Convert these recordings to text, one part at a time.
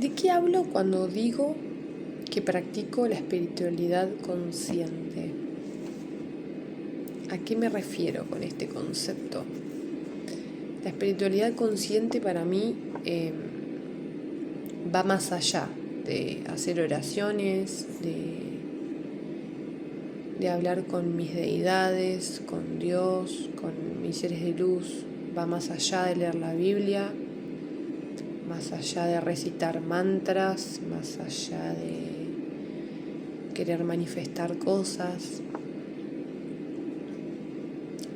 ¿De qué hablo cuando digo que practico la espiritualidad consciente? ¿A qué me refiero con este concepto? La espiritualidad consciente para mí va más allá de hacer oraciones, de hablar con mis deidades, con Dios, con mis seres de luz. Va más allá de leer la Biblia, más allá de recitar mantras, más allá de querer manifestar cosas,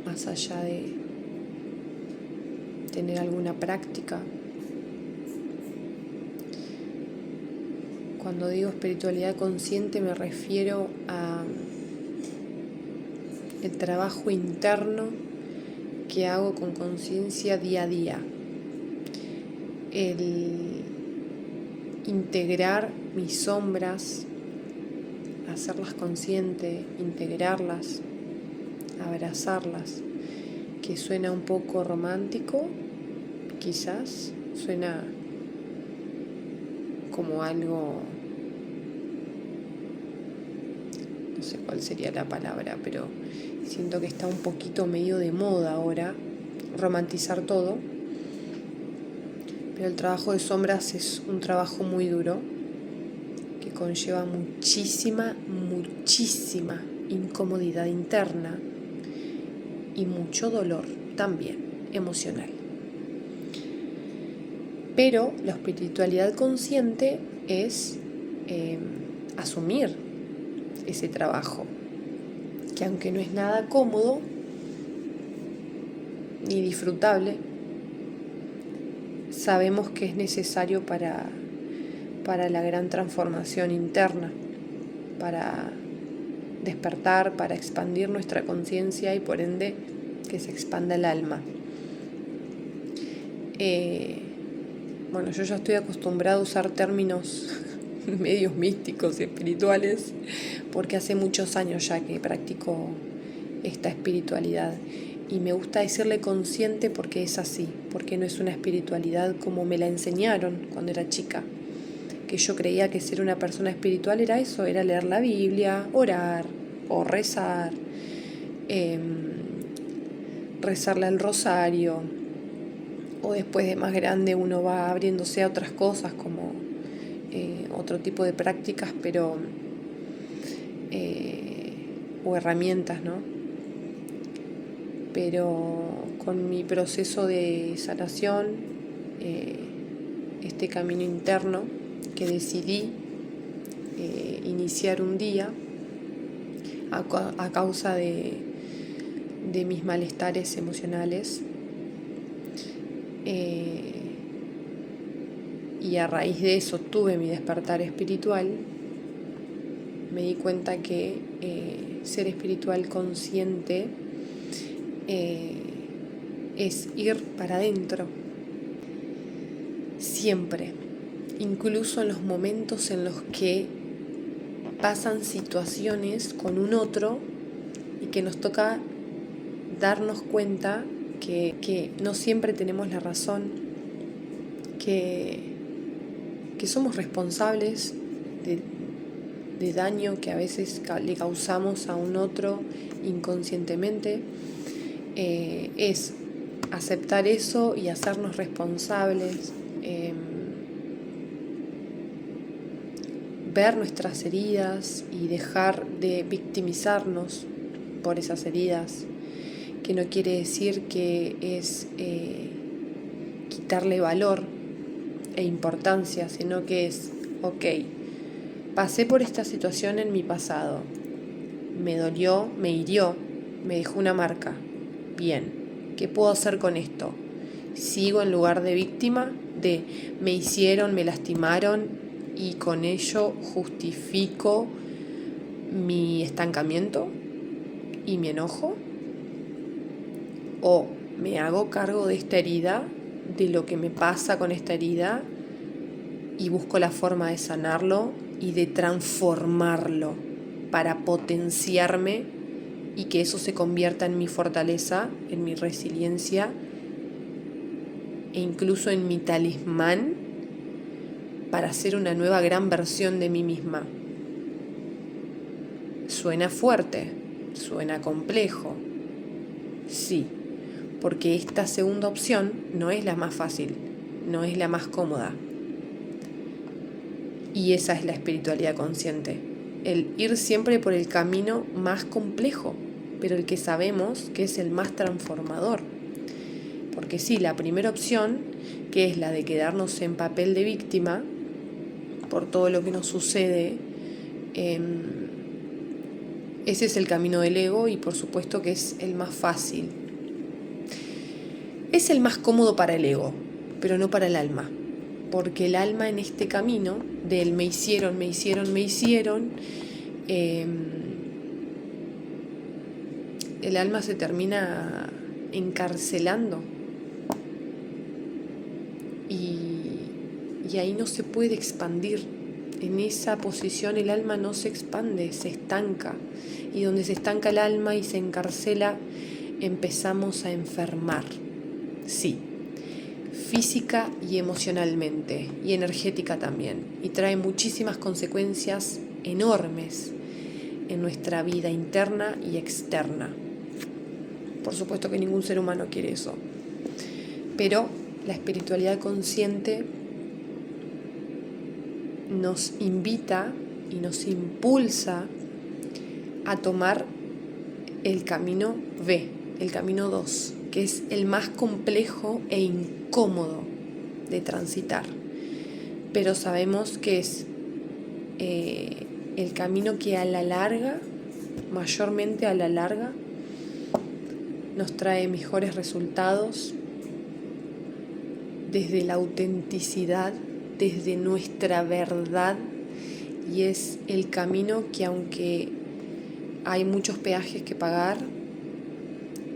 más allá de tener alguna práctica. Cuando digo espiritualidad consciente me refiero a el trabajo interno que hago con conciencia día a día. El integrar mis sombras, hacerlas consciente, integrarlas, abrazarlas, que suena un poco romántico, quizás, suena como algo, no sé cuál sería la palabra, pero siento que está un poquito medio de moda ahora, romantizar todo. Pero el trabajo de sombras es un trabajo muy duro, que conlleva muchísima incomodidad interna y mucho dolor también emocional. Pero la espiritualidad consciente es asumir ese trabajo, que aunque no es nada cómodo ni disfrutable, sabemos que es necesario para la gran transformación interna, para despertar, para expandir nuestra conciencia y por ende que se expanda el alma. Bueno, yo ya estoy acostumbrada a usar términos medios místicos y espirituales porque hace muchos años ya que practico esta espiritualidad y me gusta decirle consciente porque es así, porque no es una espiritualidad como me la enseñaron cuando era chica, que yo creía que ser una persona espiritual era eso, era leer la Biblia, orar o rezar, rezarle al rosario, o después de más grande uno va abriéndose a otras cosas como otro tipo de prácticas, pero o herramientas, ¿no? Pero con mi proceso de sanación, este camino interno que decidí iniciar un día a causa de mis malestares emocionales, y a raíz de eso tuve mi despertar espiritual. Me di cuenta que ser espiritual consciente es ir para adentro siempre, incluso en los momentos en los que pasan situaciones con un otro y que nos toca darnos cuenta que no siempre tenemos la razón, que somos responsables de daño que a veces le causamos a un otro inconscientemente. Es aceptar eso y hacernos responsables, ver nuestras heridas y dejar de victimizarnos por esas heridas, que no quiere decir que es quitarle valor e importancia, sino que es, ok, pasé por esta situación en mi pasado, me dolió, me hirió, me dejó una marca, bien, ¿qué puedo hacer con esto? ¿Sigo en lugar de víctima de me hicieron, me lastimaron y con ello justifico mi estancamiento y mi enojo? ¿O me hago cargo de esta herida, de lo que me pasa con esta herida y busco la forma de sanarlo y de transformarlo para potenciarme y que eso se convierta en mi fortaleza, en mi resiliencia e incluso en mi talismán para ser una nueva gran versión de mí misma. Suena fuerte, suena complejo, sí, porque esta segunda opción no es la más fácil, no es la más cómoda. Y esa es la espiritualidad consciente, el ir siempre por el camino más complejo, pero el que sabemos que es el más transformador. Porque sí, la primera opción, que es la de quedarnos en papel de víctima por todo lo que nos sucede, ese es el camino del ego y por supuesto que es el más fácil. Es el más cómodo para el ego, pero no para el alma. Porque el alma en este camino del me hicieron, el alma se termina encarcelando. Y ahí no se puede expandir. En esa posición el alma no se expande, se estanca. Y donde se estanca el alma y se encarcela, empezamos a enfermar. Sí, física y emocionalmente, y energética también. Y trae muchísimas consecuencias enormes en nuestra vida interna y externa. Por supuesto que ningún ser humano quiere eso. Pero la espiritualidad consciente nos invita y nos impulsa a tomar el camino B, el camino 2, que es el más complejo e incómodo de transitar. Pero sabemos que es el camino que a la larga, mayormente a la larga, nos trae mejores resultados desde la autenticidad, desde nuestra verdad, y es el camino que, aunque hay muchos peajes que pagar,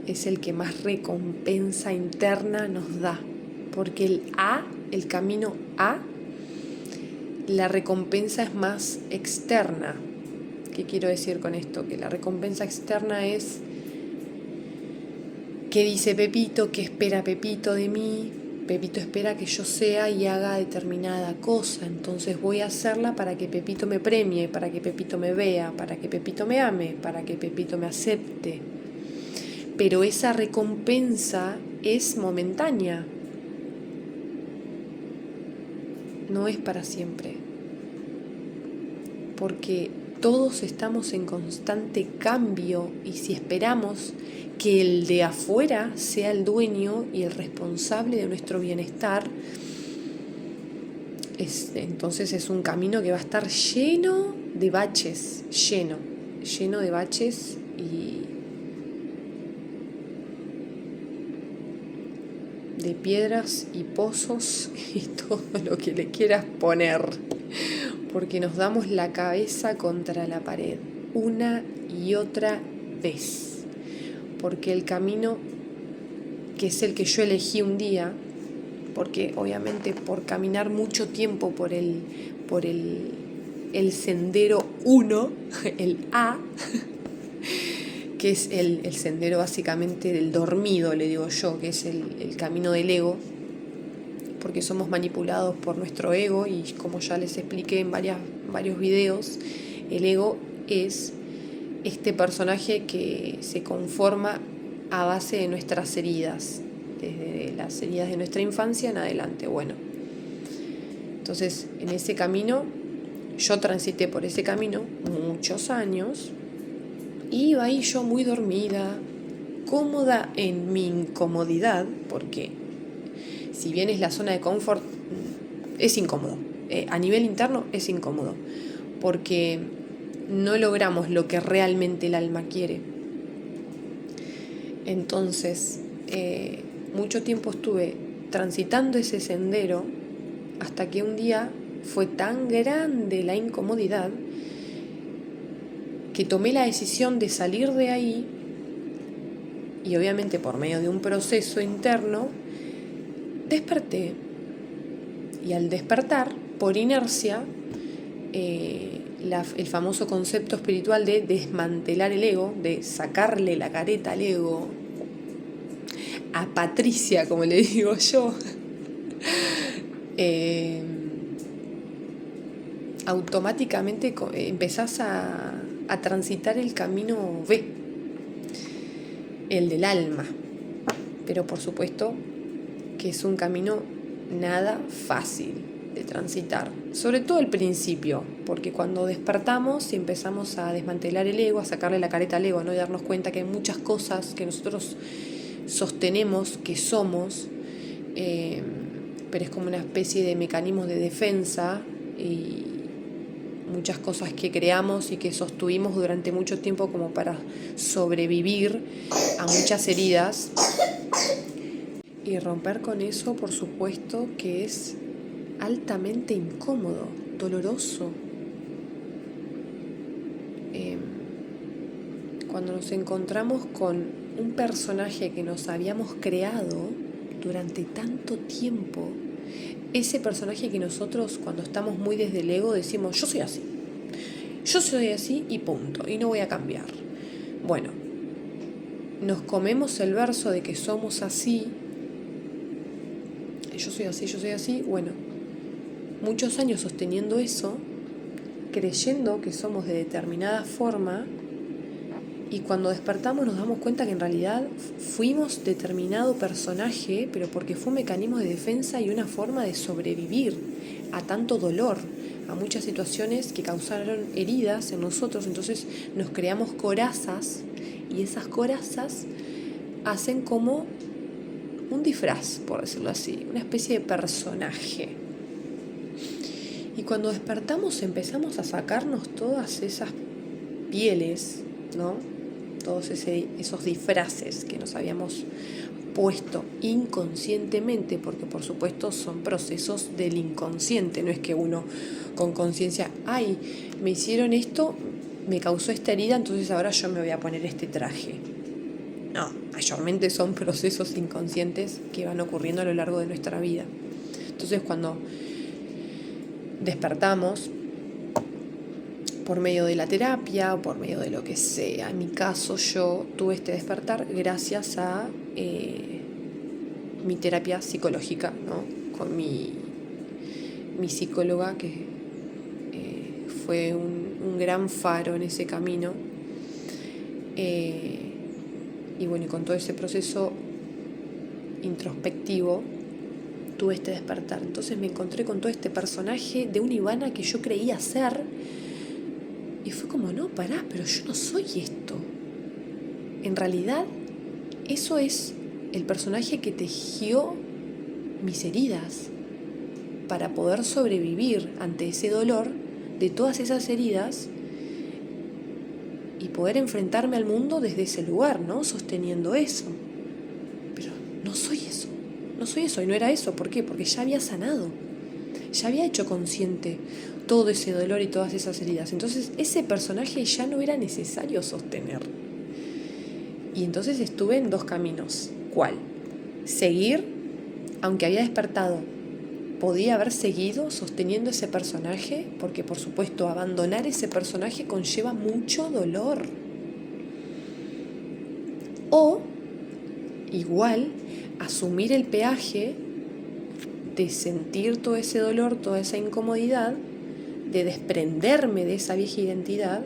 es el que más recompensa interna nos da, porque el camino A, la recompensa es más externa. ¿Qué quiero decir con esto? Que la recompensa externa es ¿qué dice Pepito? ¿Qué espera Pepito de mí? Pepito espera que yo sea y haga determinada cosa, entonces voy a hacerla para que Pepito me premie, para que Pepito me vea, para que Pepito me ame, para que Pepito me acepte. Pero esa recompensa es momentánea, no es para siempre, porque todos estamos en constante cambio y si esperamos que el de afuera sea el dueño y el responsable de nuestro bienestar, entonces es un camino que va a estar lleno de baches, lleno de baches y de piedras y pozos y todo lo que le quieras poner, porque nos damos la cabeza contra la pared una y otra vez. Porque el camino, que es el que yo elegí un día, porque obviamente por caminar mucho tiempo por el sendero 1, el A, que es el sendero básicamente del dormido, le digo yo, que es el camino del ego, porque somos manipulados por nuestro ego y como ya les expliqué en varios videos, el ego es este personaje que se conforma a base de nuestras heridas, desde las heridas de nuestra infancia en adelante. Bueno, entonces en ese camino, yo transité por ese camino muchos años, y iba ahí yo muy dormida, cómoda en mi incomodidad, porque si bien es la zona de confort, es incómodo, a nivel interno es incómodo, porque no logramos lo que realmente el alma quiere. Entonces, mucho tiempo estuve transitando ese sendero hasta que un día fue tan grande la incomodidad que tomé la decisión de salir de ahí y obviamente por medio de un proceso interno desperté. Y al despertar, por inercia, el famoso concepto espiritual de desmantelar el ego, de sacarle la careta al ego, a Patricia, como le digo yo, automáticamente empezás a transitar el camino B, el del alma. Pero por supuesto que es un camino nada fácil de transitar, sobre todo al principio, porque cuando despertamos y empezamos a desmantelar el ego, a sacarle la careta al ego, ¿no? Y darnos cuenta que hay muchas cosas que nosotros sostenemos que somos, pero es como una especie de mecanismos de defensa y muchas cosas que creamos y que sostuvimos durante mucho tiempo como para sobrevivir a muchas heridas. Y romper con eso, por supuesto, que es altamente incómodo, doloroso. Cuando nos encontramos con un personaje que nos habíamos creado durante tanto tiempo, ese personaje que nosotros cuando estamos muy desde el ego decimos, yo soy así y punto, y no voy a cambiar. Bueno, nos comemos el verso de que somos así, yo soy así, bueno, muchos años sosteniendo eso, creyendo que somos de determinada forma, y cuando despertamos nos damos cuenta que en realidad fuimos determinado personaje, pero porque fue un mecanismo de defensa y una forma de sobrevivir a tanto dolor, a muchas situaciones que causaron heridas en nosotros. Entonces nos creamos corazas y esas corazas hacen como un disfraz, por decirlo así, una especie de personaje. Y cuando despertamos empezamos a sacarnos todas esas pieles, ¿no? Todos esos disfraces que nos habíamos puesto inconscientemente, porque por supuesto son procesos del inconsciente, no es que uno con conciencia, ay, me hicieron esto, me causó esta herida, entonces ahora yo me voy a poner este traje. No, mayormente son procesos inconscientes que van ocurriendo a lo largo de nuestra vida. Entonces cuando despertamos, por medio de la terapia o por medio de lo que sea. En mi caso yo tuve este despertar gracias a mi terapia psicológica, ¿no? Con mi psicóloga que fue un gran faro en ese camino. Y bueno, y con todo ese proceso introspectivo tuve este despertar. Entonces me encontré con todo este personaje de una Ivana que yo creía ser. Y fue como, no, pará, pero yo no soy esto. En realidad, eso es el personaje que tejió mis heridas para poder sobrevivir ante ese dolor de todas esas heridas y poder enfrentarme al mundo desde ese lugar, ¿no? Sosteniendo eso. Pero no soy eso y no era eso. ¿Por qué? Porque ya había sanado, ya había hecho consciente todo ese dolor y todas esas heridas. Entonces ese personaje ya no era necesario sostener. Y entonces estuve en dos caminos. ¿Cuál? Seguir, aunque había despertado, podía haber seguido sosteniendo ese personaje, porque por supuesto abandonar ese personaje conlleva mucho dolor. O, igual, asumir el peaje de sentir todo ese dolor, toda esa incomodidad, de desprenderme de esa vieja identidad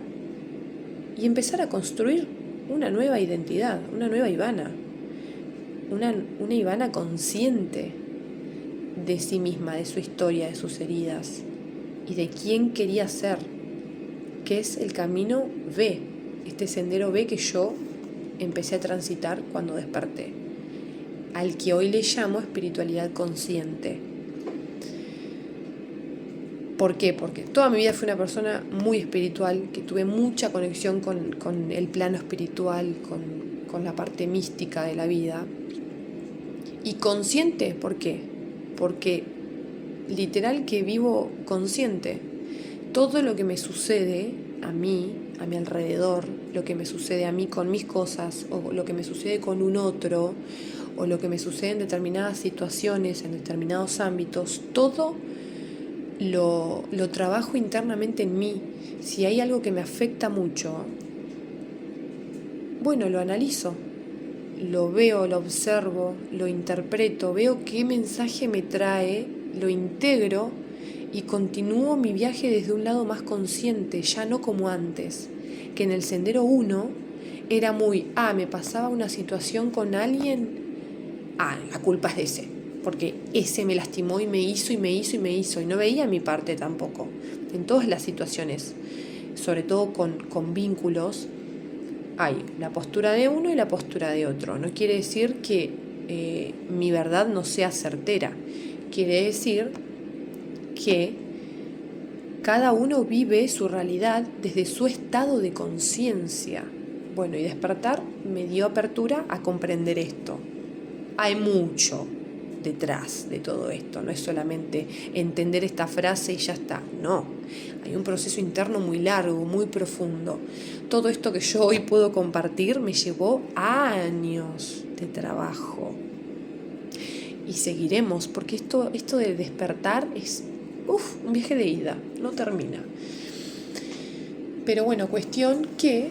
y empezar a construir una nueva identidad, una nueva Ivana, una Ivana consciente de sí misma, de su historia, de sus heridas y de quién quería ser, que es el camino B, este sendero B que yo empecé a transitar cuando desperté, al que hoy le llamo espiritualidad consciente. ¿Por qué? Porque toda mi vida fui una persona muy espiritual, que tuve mucha conexión con el plano espiritual, con la parte mística de la vida. Y consciente, ¿por qué? Porque literal que vivo consciente. Todo lo que me sucede a mí, a mi alrededor, lo que me sucede a mí con mis cosas, o lo que me sucede con un otro, o lo que me sucede en determinadas situaciones, en determinados ámbitos, todo lo trabajo internamente en mí. Si hay algo que me afecta mucho, bueno, lo analizo, lo veo, lo observo, lo interpreto, veo qué mensaje me trae, lo integro y continúo mi viaje desde un lado más consciente, ya no como antes, que en el sendero 1 era muy, me pasaba una situación con alguien, la culpa es de ese, porque ese me lastimó y me hizo y me hizo y me hizo, y no veía mi parte tampoco, en todas las situaciones, sobre todo con vínculos, hay la postura de uno y la postura de otro. No quiere decir que mi verdad no sea certera, quiere decir que cada uno vive su realidad desde su estado de conciencia. Bueno, y despertar me dio apertura a comprender esto. Hay mucho detrás de todo esto, no es solamente entender esta frase y ya está, no, hay un proceso interno muy largo, muy profundo. Todo esto que yo hoy puedo compartir me llevó años de trabajo y seguiremos, porque esto de despertar es un viaje de ida, no termina. Pero bueno, cuestión que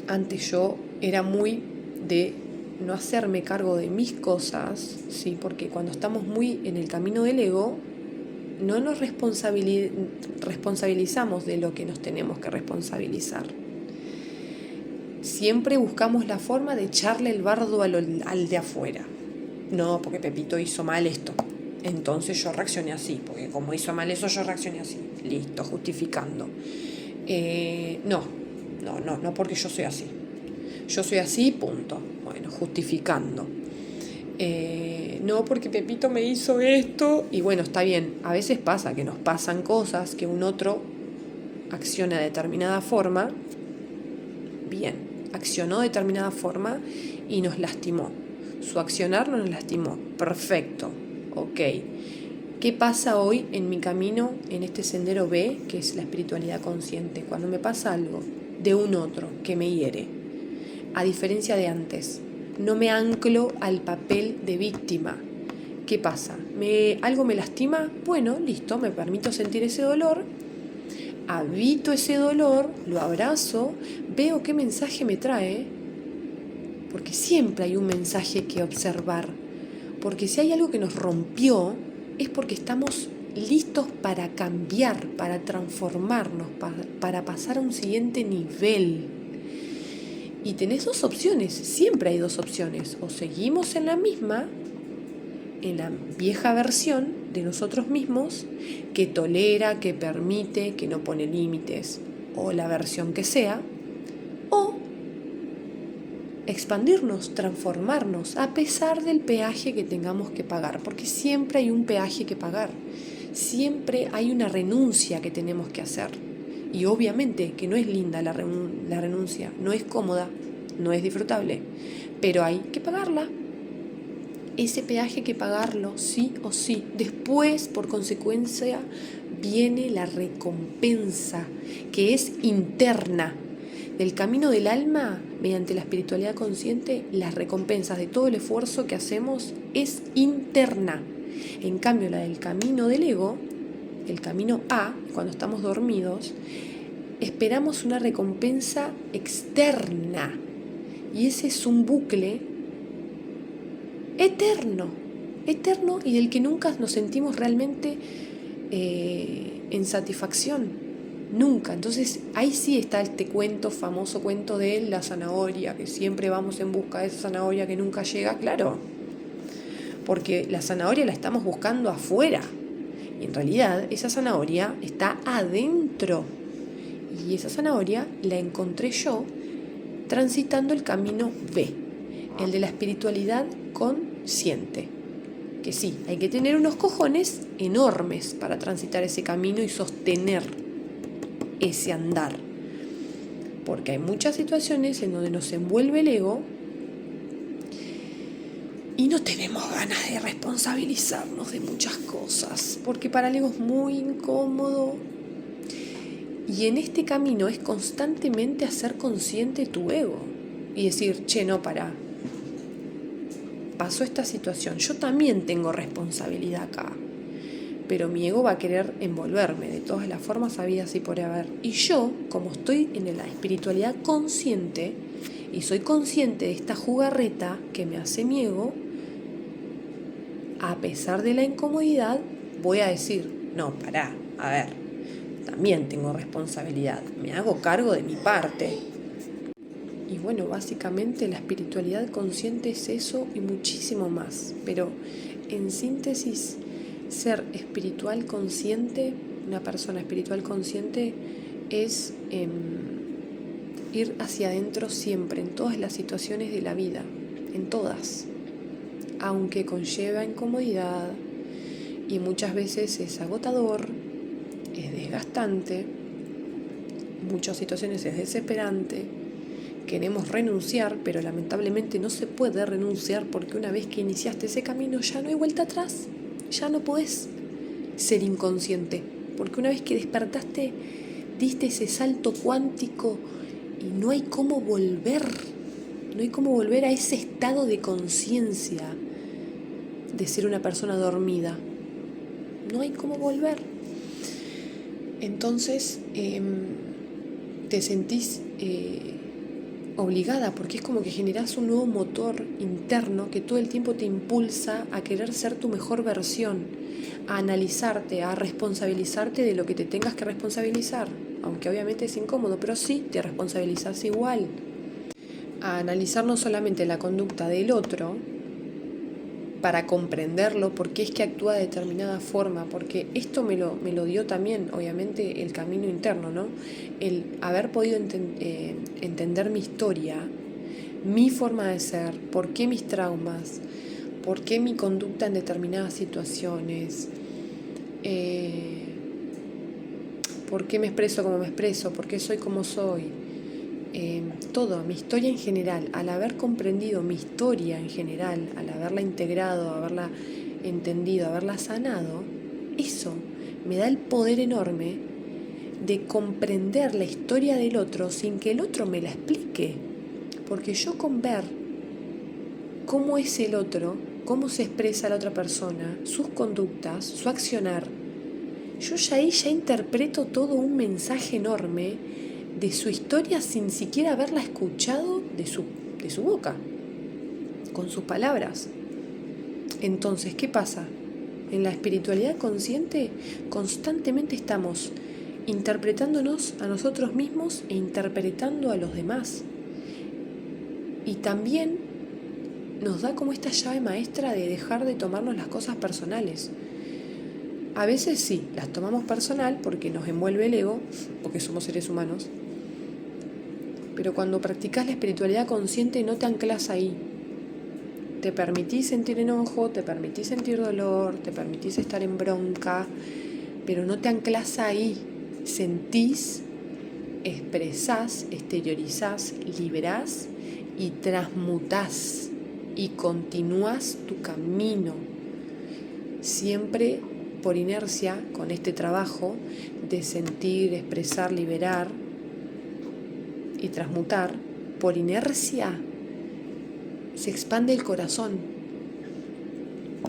antes yo era muy de no hacerme cargo de mis cosas, ¿sí? Porque cuando estamos muy en el camino del ego, no nos responsabilizamos de lo que nos tenemos que responsabilizar. Siempre buscamos la forma de echarle el bardo al de afuera. No, porque Pepito hizo mal esto, entonces yo reaccioné así, porque como hizo mal eso yo reaccioné así. Listo, justificando. No, porque yo soy así. Yo soy así, punto. Bueno, justificando. No, porque Pepito me hizo esto. Y bueno, está bien. A veces pasa que nos pasan cosas que un otro acciona de determinada forma. Bien, accionó de determinada forma y nos lastimó. Su accionar nos lastimó. Perfecto. Ok. ¿Qué pasa hoy en mi camino, en este sendero B, que es la espiritualidad consciente? Cuando me pasa algo de un otro que me hiere, a diferencia de antes, no me anclo al papel de víctima. ¿Qué pasa? ¿Algo me lastima? Bueno, listo, me permito sentir ese dolor, habito ese dolor, lo abrazo, veo qué mensaje me trae, porque siempre hay un mensaje que observar, porque si hay algo que nos rompió, es porque estamos listos para cambiar, para transformarnos, para pasar a un siguiente nivel. Y tenés dos opciones, siempre hay dos opciones. O seguimos en la misma, en la vieja versión de nosotros mismos, que tolera, que permite, que no pone límites, o la versión que sea, o expandirnos, transformarnos, a pesar del peaje que tengamos que pagar, porque siempre hay un peaje que pagar, siempre hay una renuncia que tenemos que hacer. Y obviamente que no es linda la renuncia, no es cómoda, no es disfrutable, pero hay que pagarla. Ese peaje hay que pagarlo sí o sí. Después, por consecuencia, viene la recompensa, que es interna. Del camino del alma, mediante la espiritualidad consciente, las recompensas de todo el esfuerzo que hacemos es interna. En cambio, la del camino del ego, el camino A, cuando estamos dormidos, esperamos una recompensa externa. Y ese es un bucle eterno y del que nunca nos sentimos realmente en satisfacción. Nunca. Entonces ahí sí está este famoso cuento de la zanahoria, que siempre vamos en busca de esa zanahoria que nunca llega, claro. Porque la zanahoria la estamos buscando afuera. Y en realidad esa zanahoria está adentro. Y esa zanahoria la encontré yo transitando el camino B, el de la espiritualidad consciente. Que sí, hay que tener unos cojones enormes para transitar ese camino y sostener ese andar. Porque hay muchas situaciones en donde nos envuelve el ego y no tenemos ganas de responsabilizarnos de muchas cosas, porque para el ego es muy incómodo. Y en este camino es constantemente hacer consciente tu ego y decir, no, pará, pasó esta situación, yo también tengo responsabilidad acá, pero mi ego va a querer envolverme de todas las formas habidas y por haber. Y yo, como estoy en la espiritualidad consciente y soy consciente de esta jugarreta que me hace mi ego, a pesar de la incomodidad, voy a decir, No, pará, a ver, también tengo responsabilidad, me hago cargo de mi parte. Y bueno, básicamente la espiritualidad consciente es eso y muchísimo más. Pero en síntesis, ser espiritual consciente, una persona espiritual consciente, es ir hacia adentro siempre, en todas las situaciones de la vida, en todas. Aunque conlleva incomodidad y muchas veces es agotador, es desgastante, en muchas situaciones es desesperante. Queremos renunciar, pero lamentablemente no se puede renunciar porque una vez que iniciaste ese camino ya no hay vuelta atrás, ya no podés ser inconsciente, porque una vez que despertaste, diste ese salto cuántico y no hay cómo volver, no hay cómo volver a ese estado de conciencia de ser una persona dormida, no hay cómo volver. Entonces te sentís obligada, porque es como que generás un nuevo motor interno que todo el tiempo te impulsa a querer ser tu mejor versión, a analizarte, a responsabilizarte de lo que te tengas que responsabilizar, aunque obviamente es incómodo, pero sí te responsabilizas igual, a analizar no solamente la conducta del otro para comprenderlo, por qué es que actúa de determinada forma, porque esto me lo dio también, obviamente, el camino interno, ¿no? El haber podido entender mi historia, mi forma de ser, por qué mis traumas, por qué mi conducta en determinadas situaciones, por qué me expreso como me expreso, por qué soy como soy. Todo, mi historia en general, al haber comprendido mi historia en general, al haberla integrado, haberla entendido, haberla sanado, eso me da el poder enorme de comprender la historia del otro sin que el otro me la explique. Porque yo con ver cómo es el otro, cómo se expresa la otra persona, sus conductas, su accionar, yo ya ahí ya interpreto todo un mensaje enorme de su historia sin siquiera haberla escuchado de su boca, con sus palabras. Entonces, ¿qué pasa? En la espiritualidad consciente constantemente estamos interpretándonos a nosotros mismos e interpretando a los demás. Y también nos da como esta llave maestra de dejar de tomarnos las cosas personales. A veces sí, las tomamos personal porque nos envuelve el ego, porque somos seres humanos. Pero cuando practicas la espiritualidad consciente no te anclas ahí. Te permitís sentir enojo, te permitís sentir dolor, te permitís estar en bronca, pero no te anclas ahí. Sentís, expresás, exteriorizás, liberás y transmutás y continúas tu camino. Siempre por inercia, con este trabajo de sentir, expresar, liberar y transmutar, por inercia se expande el corazón,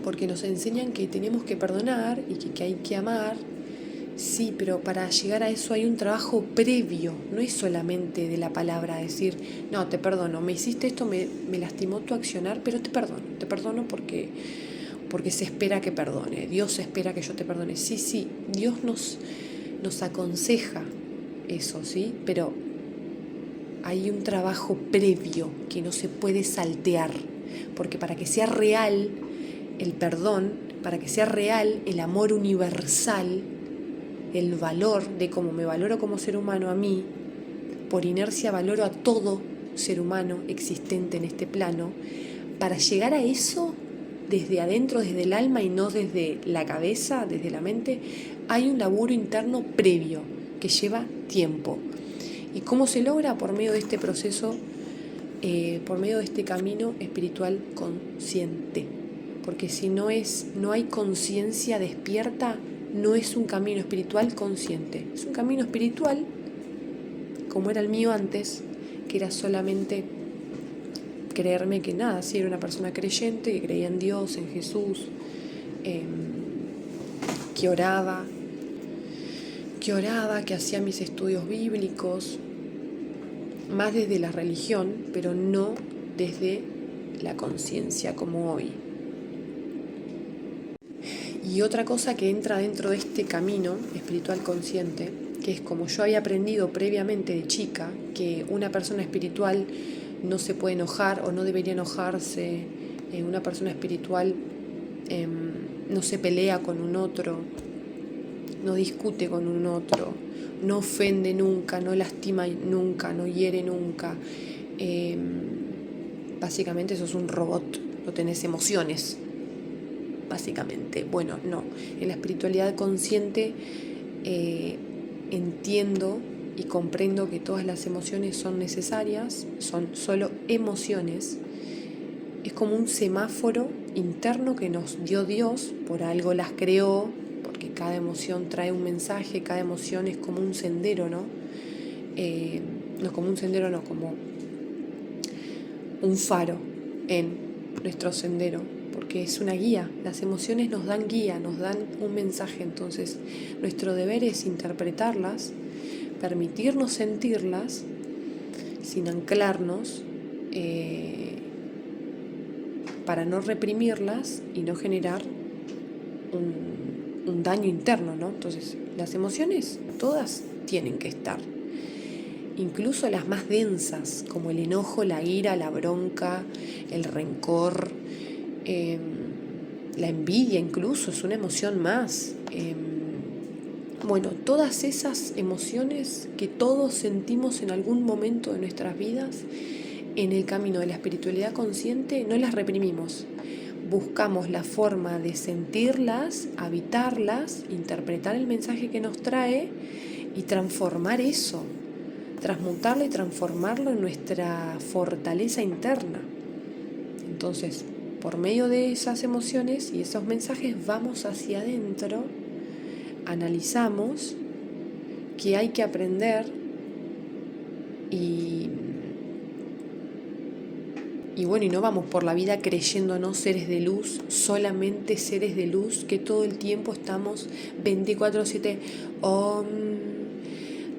porque nos enseñan que tenemos que perdonar y que hay que amar. Sí, pero para llegar a eso hay un trabajo previo, no es solamente de la palabra decir, no, te perdono, me hiciste esto, me lastimó tu accionar, pero te perdono porque se espera que perdone, Dios espera que yo te perdone. Sí, Dios nos aconseja eso, ¿sí? Pero hay un trabajo previo que no se puede saltear, porque para que sea real el perdón, para que sea real el amor universal, el valor de cómo me valoro como ser humano a mí, por inercia valoro a todo ser humano existente en este plano, para llegar a eso desde adentro, desde el alma y no desde la cabeza, desde la mente, hay un laburo interno previo que lleva tiempo. ¿Y cómo se logra? Por medio de este proceso, por medio de este camino espiritual consciente. Porque si no hay conciencia despierta, no es un camino espiritual consciente. Es un camino espiritual, como era el mío antes, que era solamente creerme que nada, sí, era una persona creyente, que creía en Dios, en Jesús, que oraba, que hacía mis estudios bíblicos, más desde la religión, pero no desde la conciencia como hoy. Y otra cosa que entra dentro de este camino espiritual consciente, que es como yo había aprendido previamente de chica, que una persona espiritual no se puede enojar o no debería enojarse, una persona espiritual no se pelea con un otro, no discute con un otro, no ofende nunca, no lastima nunca, no hiere nunca. Básicamente sos un robot, no tenés emociones, básicamente. Bueno, no. En la espiritualidad consciente entiendo y comprendo que todas las emociones son necesarias, son solo emociones. Es como un semáforo interno que nos dio Dios, por algo las creó, porque cada emoción trae un mensaje, cada emoción es como un sendero, ¿no? No como un sendero, no, como un faro en nuestro sendero, porque es una guía. Las emociones nos dan guía, nos dan un mensaje. Entonces nuestro deber es interpretarlas, permitirnos sentirlas sin anclarnos, para no reprimirlas y no generar un daño interno, ¿no? Entonces las emociones todas tienen que estar, incluso las más densas, como el enojo, la ira, la bronca, el rencor, la envidia incluso es una emoción más. Bueno, todas esas emociones que todos sentimos en algún momento de nuestras vidas, en el camino de la espiritualidad consciente no las reprimimos. Buscamos la forma de sentirlas, habitarlas, interpretar el mensaje que nos trae y transformar eso, transmutarlo y transformarlo en nuestra fortaleza interna. Entonces, por medio de esas emociones y esos mensajes vamos hacia adentro, analizamos qué hay que aprender y bueno, y no vamos por la vida creyéndonos seres de luz, solamente seres de luz, que todo el tiempo estamos 24/7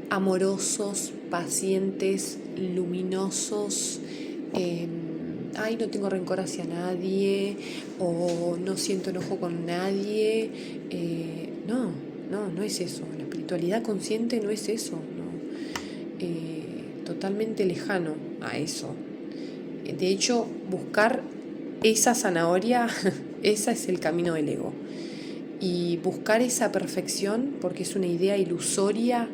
amorosos, pacientes, luminosos, ay, no tengo rencor hacia nadie, o no siento enojo con nadie. No es eso. La espiritualidad consciente no es eso, no. Totalmente lejano a eso. De hecho, buscar esa zanahoria, ese es el camino del ego. Y buscar esa perfección, porque es una idea ilusoria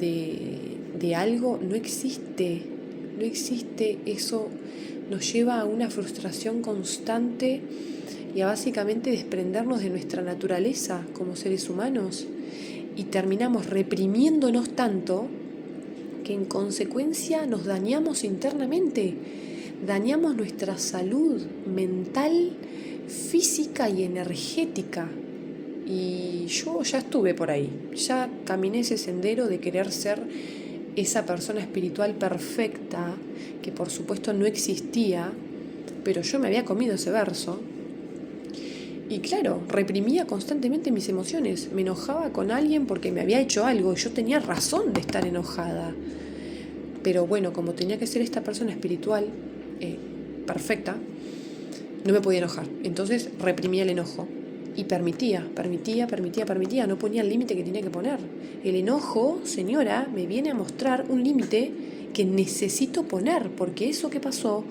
de algo, no existe. No existe. Eso nos lleva a una frustración constante y a básicamente desprendernos de nuestra naturaleza como seres humanos. Y terminamos reprimiéndonos tanto que en consecuencia nos dañamos internamente. Dañamos nuestra salud mental, física y energética. Y yo ya estuve por ahí, ya caminé ese sendero de querer ser esa persona espiritual perfecta, que por supuesto no existía, pero yo me había comido ese verso. Y claro, reprimía constantemente mis emociones, me enojaba con alguien porque me había hecho algo, y yo tenía razón de estar enojada. Pero bueno, como tenía que ser esta persona espiritual, perfecta, no me podía enojar. Entonces reprimía el enojo y permitía, no ponía el límite que tenía que poner. El enojo, señora, me viene a mostrar un límite que necesito poner, porque eso que pasó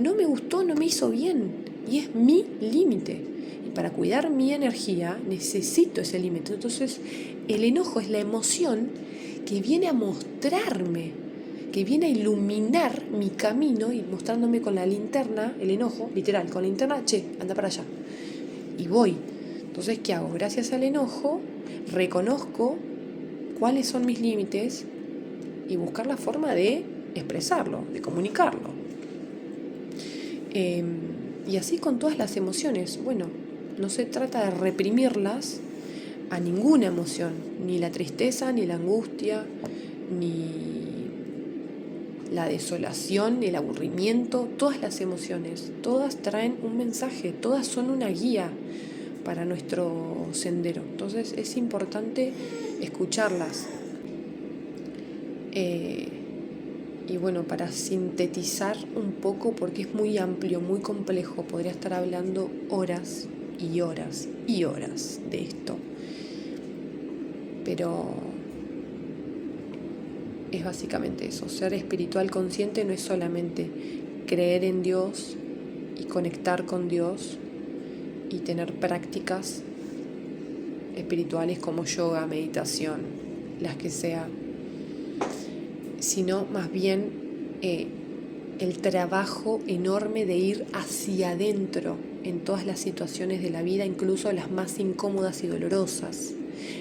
no me gustó, no me hizo bien, y es mi límite. Y para cuidar mi energía necesito ese límite. Entonces el enojo es la emoción que viene a mostrarme, que viene a iluminar mi camino y mostrándome con la linterna, el enojo, literal, con la linterna, che, anda para allá. Y voy. Entonces, ¿qué hago? Gracias al enojo, reconozco cuáles son mis límites y buscar la forma de expresarlo, de comunicarlo. Y así con todas las emociones. Bueno, no se trata de reprimirlas a ninguna emoción, ni la tristeza, ni la angustia, ni la desolación, el aburrimiento, todas las emociones, todas traen un mensaje, todas son una guía para nuestro sendero. Entonces es importante escucharlas. Y bueno, para sintetizar un poco, porque es muy amplio, muy complejo, podría estar hablando horas, y horas de esto. Pero es básicamente eso. Ser espiritual consciente no es solamente creer en Dios y conectar con Dios y tener prácticas espirituales como yoga, meditación, las que sea, sino más bien el trabajo enorme de ir hacia adentro en todas las situaciones de la vida, incluso las más incómodas y dolorosas.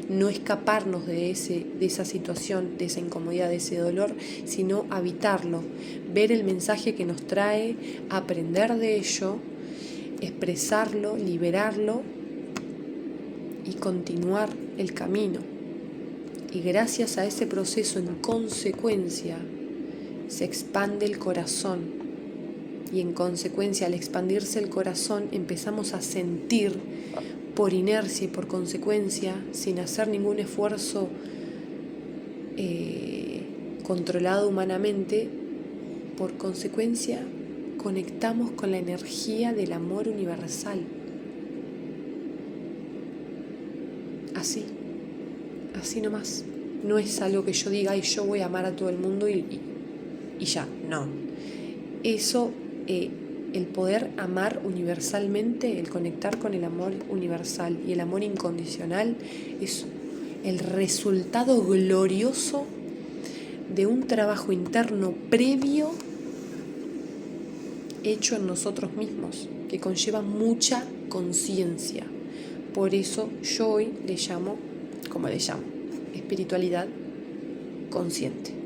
No escaparnos de esa situación, de esa incomodidad, de ese dolor, sino habitarlo, ver el mensaje que nos trae, aprender de ello, expresarlo, liberarlo y continuar el camino. Y gracias a ese proceso, en consecuencia, se expande el corazón. Y en consecuencia, al expandirse el corazón, empezamos a sentir por inercia y por consecuencia, sin hacer ningún esfuerzo controlado humanamente, por consecuencia conectamos con la energía del amor universal. Así nomás. No es algo que yo diga, ay, yo voy a amar a todo el mundo y ya, no. Eso, el poder amar universalmente, el conectar con el amor universal y el amor incondicional, es el resultado glorioso de un trabajo interno previo hecho en nosotros mismos, que conlleva mucha conciencia. Por eso yo hoy le llamo, como le llamo, espiritualidad consciente.